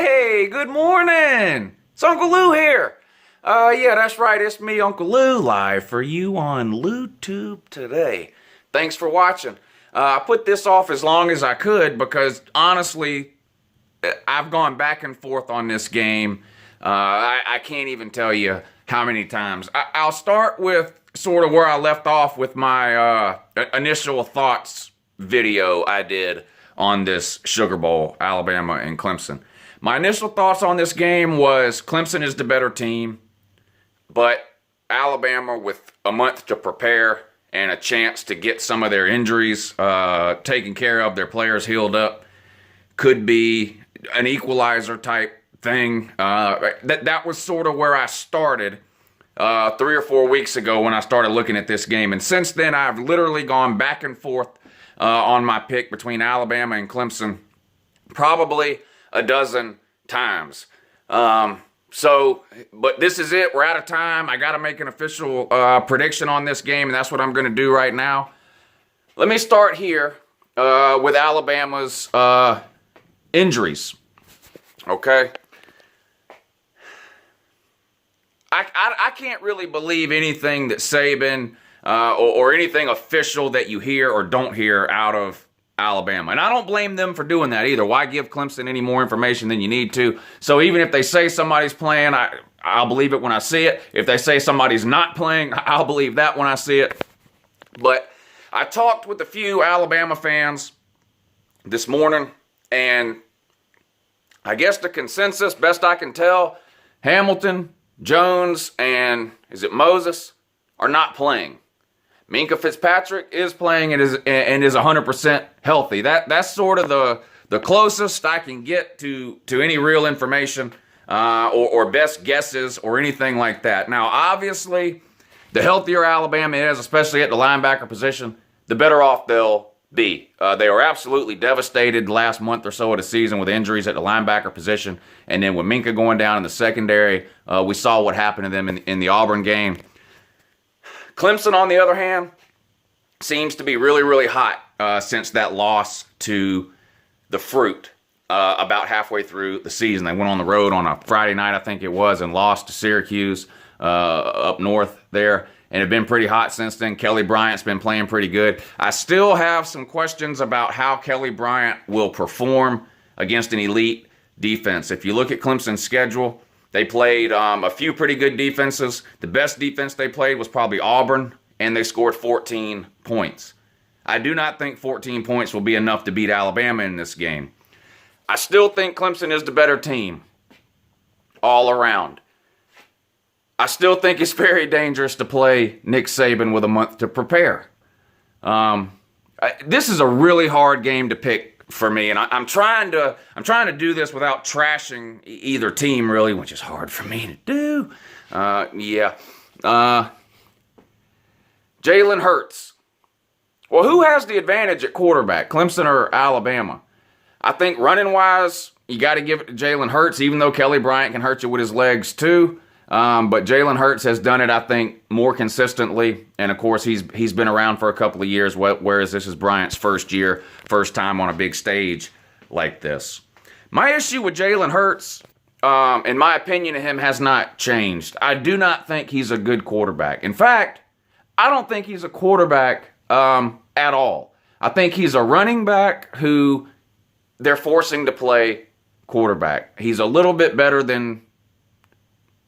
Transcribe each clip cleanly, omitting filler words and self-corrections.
Hey, good morning. It's Uncle Lou here. Yeah, that's right. It's me, Uncle Lou, live for you on LouTube today. Thanks for watching. I put this off as long as I could because, honestly, I've gone back and forth on this game. I can't even tell you how many times. I'll start with sort of where I left off with my initial thoughts video I did on this Sugar Bowl, Alabama and Clemson. My initial thoughts on this game was Clemson is the better team, but Alabama, with a month to prepare and a chance to get some of their injuries taken care of, their players healed up, could be an equalizer type thing. That was sort of where I started 3 or 4 weeks ago when I started looking at this game. And since then, I've literally gone back and forth on my pick between Alabama and Clemson probably a dozen times. But this is it. We're out of time. I got to make an official prediction on this game, and that's what I'm going to do right now. Let me start here with Alabama's injuries. Okay? I can't really believe anything that Saban or anything official that you hear or don't hear out of Alabama. And I don't blame them for doing that either. Why give Clemson any more information than you need to? So even if they say somebody's playing, I'll believe it when I see it. If they say somebody's not playing, I'll believe that when I see it. But I talked with a few Alabama fans this morning, and I guess the consensus, best I can tell, Hamilton, Jones, and is it Moses, are not playing. Minkah Fitzpatrick is playing and is 100% healthy. That's sort of the closest I can get to any real information or best guesses or anything like that. Now, obviously, the healthier Alabama is, especially at the linebacker position, the better off they'll be. They were absolutely devastated the last month or so of the season with injuries at the linebacker position. And then with Minkah going down in the secondary, we saw what happened to them in the Auburn game. Clemson, on the other hand, seems to be really, really hot since that loss to the Fruit about halfway through the season. They went on the road on a Friday night, I think it was, and lost to Syracuse up north there, and have been pretty hot since then. Kelly Bryant's been playing pretty good. I still have some questions about how Kelly Bryant will perform against an elite defense. If you look at Clemson's schedule, they played a few pretty good defenses. The best defense they played was probably Auburn, and they scored 14 points. I do not think 14 points will be enough to beat Alabama in this game. I still think Clemson is the better team all around. I still think it's very dangerous to play Nick Saban with a month to prepare. This is a really hard game to pick for me, and I'm trying to do this without trashing either team, really, which is hard for me to do. Jalen Hurts. Well, who has the advantage at quarterback, Clemson or Alabama? I think running-wise, you got to give it to Jalen Hurts, even though Kelly Bryant can hurt you with his legs too. But Jalen Hurts has done it, I think, more consistently. And, of course, he's been around for a couple of years, whereas this is Bryant's first year, first time on a big stage like this. My issue with Jalen Hurts, in my opinion of him, has not changed. I do not think he's a good quarterback. In fact, I don't think he's a quarterback at all. I think he's a running back who they're forcing to play quarterback. He's a little bit better than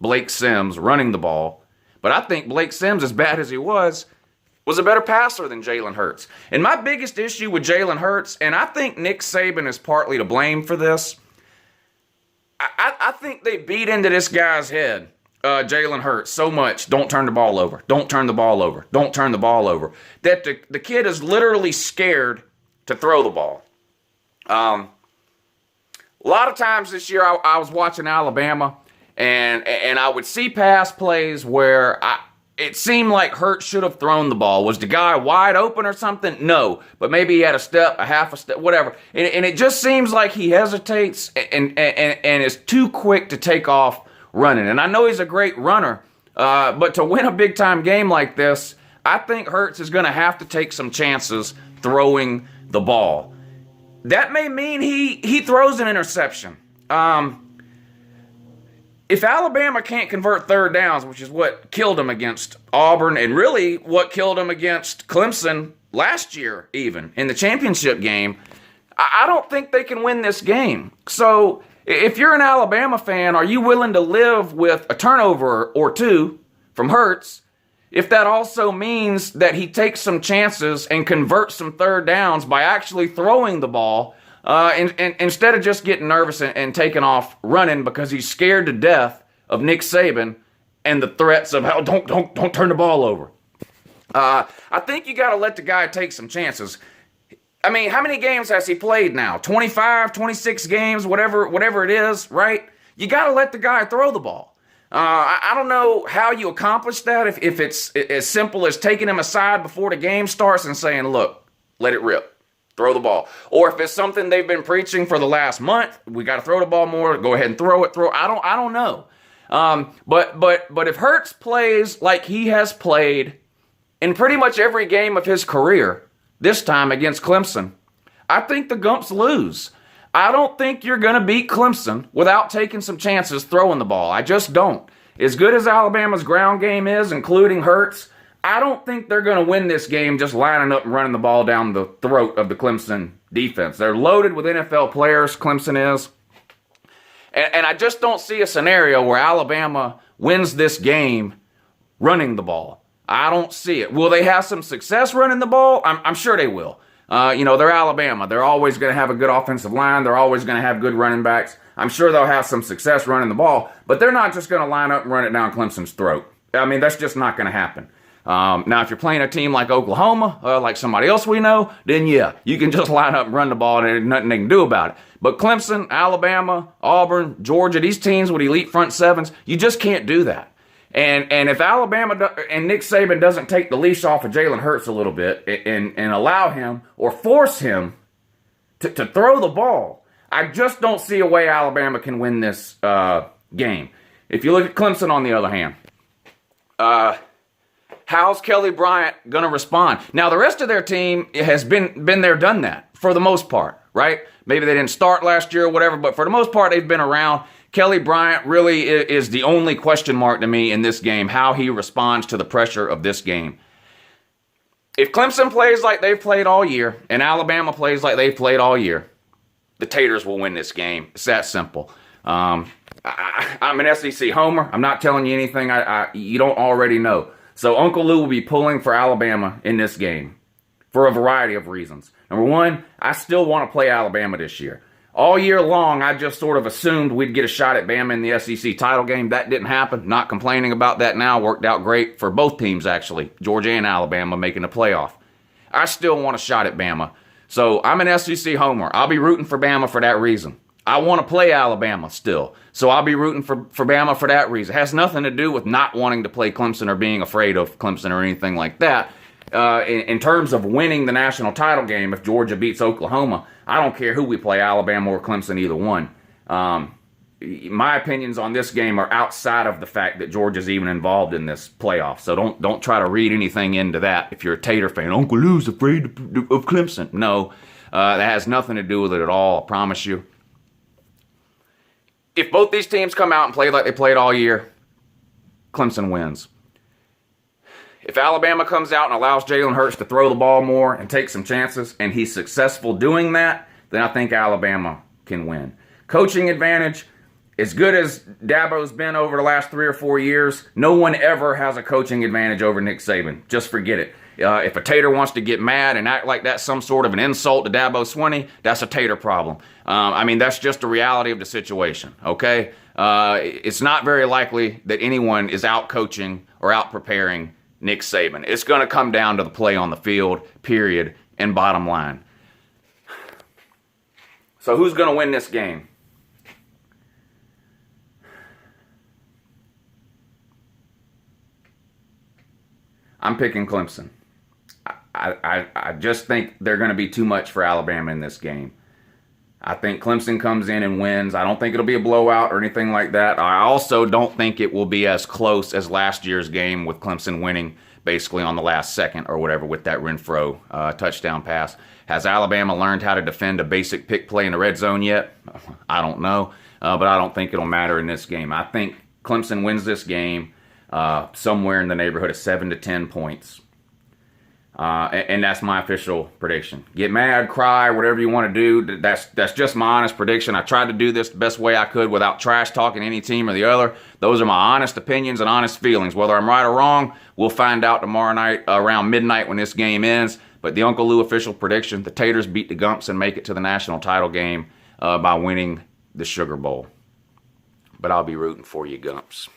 Blake Sims running the ball, but I think Blake Sims, as bad as he was a better passer than Jalen Hurts. And my biggest issue with Jalen Hurts, and I think Nick Saban is partly to blame for this, I think they beat into this guy's head, Jalen Hurts, so much, don't turn the ball over, don't turn the ball over, don't turn the ball over, that the kid is literally scared to throw the ball. A lot of times this year I was watching Alabama, and I would see pass plays where it seemed like Hurts should have thrown the ball. Was the guy wide open or something? No. But maybe he had a half a step, whatever. And it just seems like he hesitates and is too quick to take off running. And I know he's a great runner, but to win a big-time game like this, I think Hurts is going to have to take some chances throwing the ball. That may mean he throws an interception. If Alabama can't convert third downs, which is what killed them against Auburn and really what killed them against Clemson last year even in the championship game, I don't think they can win this game. So if you're an Alabama fan, are you willing to live with a turnover or two from Hurts if that also means that he takes some chances and converts some third downs by actually throwing the ball and instead of just getting nervous and taking off running because he's scared to death of Nick Saban and the threats of how don't turn the ball over? I think you got to let the guy take some chances. I mean, how many games has he played now? 25, 26 games, whatever it is, right? You got to let the guy throw the ball. I don't know how you accomplish that if it's as simple as taking him aside before the game starts and saying, look, let it rip. Throw the ball. Or if it's something they've been preaching for the last month, we got to throw the ball more, go ahead and throw it. I don't know. But if Hurts plays like he has played in pretty much every game of his career, this time against Clemson, I think the Gumps lose. I don't think you're going to beat Clemson without taking some chances throwing the ball. I just don't. As good as Alabama's ground game is, including Hurts, I don't think they're going to win this game just lining up and running the ball down the throat of the Clemson defense. They're loaded with NFL players, Clemson is. And I just don't see a scenario where Alabama wins this game running the ball. I don't see it. Will they have some success running the ball? I'm sure they will. They're Alabama. They're always going to have a good offensive line. They're always going to have good running backs. I'm sure they'll have some success running the ball, but they're not just going to line up and run it down Clemson's throat. I mean, that's just not going to happen. Now, if you're playing a team like Oklahoma, like somebody else we know, then yeah, you can just line up and run the ball and there's nothing they can do about it. But Clemson, Alabama, Auburn, Georgia, these teams with elite front sevens, you just can't do that. And if Alabama and Nick Saban doesn't take the leash off of Jalen Hurts a little bit and allow him or force him to throw the ball, I just don't see a way Alabama can win this game. If you look at Clemson, on the other hand, how's Kelly Bryant going to respond? Now, the rest of their team has been there, done that, for the most part, right? Maybe they didn't start last year or whatever, but for the most part, they've been around. Kelly Bryant really is the only question mark to me in this game, how he responds to the pressure of this game. If Clemson plays like they've played all year, and Alabama plays like they've played all year, the Taters will win this game. It's that simple. I'm an SEC homer. I'm not telling you anything you don't already know. So Uncle Lou will be pulling for Alabama in this game for a variety of reasons. Number one, I still want to play Alabama this year. All year long, I just sort of assumed we'd get a shot at Bama in the SEC title game. That didn't happen. Not complaining about that now. Worked out great for both teams, actually. Georgia and Alabama making the playoff. I still want a shot at Bama. So I'm an SEC homer. I'll be rooting for Bama for that reason. I want to play Alabama still. So I'll be rooting for Bama for that reason. It has nothing to do with not wanting to play Clemson or being afraid of Clemson or anything like that. In terms of winning the national title game, if Georgia beats Oklahoma, I don't care who we play, Alabama or Clemson, either one. My opinions on this game are outside of the fact that Georgia's even involved in this playoff. So don't try to read anything into that if you're a Tater fan. Uncle Lou's afraid of Clemson. No, that has nothing to do with it at all, I promise you. If both these teams come out and play like they played all year, Clemson wins. If Alabama comes out and allows Jalen Hurts to throw the ball more and take some chances, and he's successful doing that, then I think Alabama can win. Coaching advantage, as good as Dabo's been over the last 3 or 4 years, no one ever has a coaching advantage over Nick Saban. Just forget it. If a Tater wants to get mad and act like that's some sort of an insult to Dabo Swinney, that's a Tater problem. That's just the reality of the situation, okay? It's not very likely that anyone is out coaching or out preparing Nick Saban. It's going to come down to the play on the field, period, and bottom line. So who's going to win this game? I'm picking Clemson. I just think they're going to be too much for Alabama in this game. I think Clemson comes in and wins. I don't think it'll be a blowout or anything like that. I also don't think it will be as close as last year's game with Clemson winning basically on the last second or whatever with that Renfro touchdown pass. Has Alabama learned how to defend a basic pick play in the red zone yet? I don't know, but I don't think it'll matter in this game. I think Clemson wins this game somewhere in the neighborhood of 7 to 10 points. And that's my official prediction. Get mad, cry, whatever you want to do. That's just my honest prediction. I tried to do this the best way I could without trash talking any team or the other. Those are my honest opinions and honest feelings. Whether I'm right or wrong, we'll find out tomorrow night around midnight when this game ends. But the Uncle Lou official prediction, the Taters beat the Gumps and make it to the national title game by winning the Sugar Bowl. But I'll be rooting for you, Gumps.